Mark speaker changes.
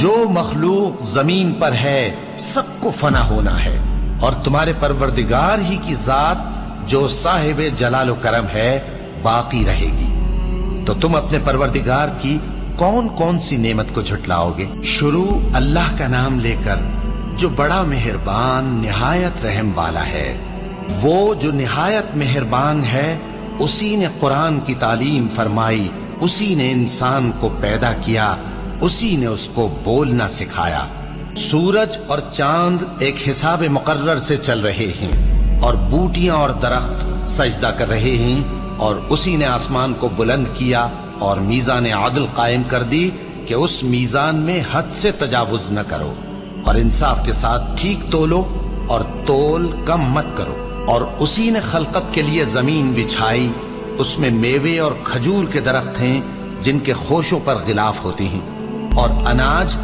Speaker 1: جو مخلوق زمین پر ہے سب کو فنا ہونا ہے، اور تمہارے پروردگار ہی کی ذات جو صاحب جلال و کرم ہے باقی رہے گی۔ تو تم اپنے پروردگار کی کون کون سی نعمت کو جھٹلاؤ گے؟ شروع اللہ کا نام لے کر جو بڑا مہربان نہایت رحم والا ہے۔ وہ جو نہایت مہربان ہے، اسی نے قرآن کی تعلیم فرمائی، اسی نے انسان کو پیدا کیا، اسی نے اس کو بولنا سکھایا۔ سورج اور چاند ایک حساب مقرر سے چل رہے ہیں، اور بوٹیاں اور درخت سجدہ کر رہے ہیں، اور اسی نے آسمان کو بلند کیا اور میزان عدل قائم کر دی کہ اس میزان میں حد سے تجاوز نہ کرو، اور انصاف کے ساتھ ٹھیک تولو اور تول کم مت کرو۔ اور اسی نے خلقت کے لیے زمین بچھائی، اس میں میوے اور کھجور کے درخت ہیں جن کے خوشوں پر غلاف ہوتے ہیں، اور اناج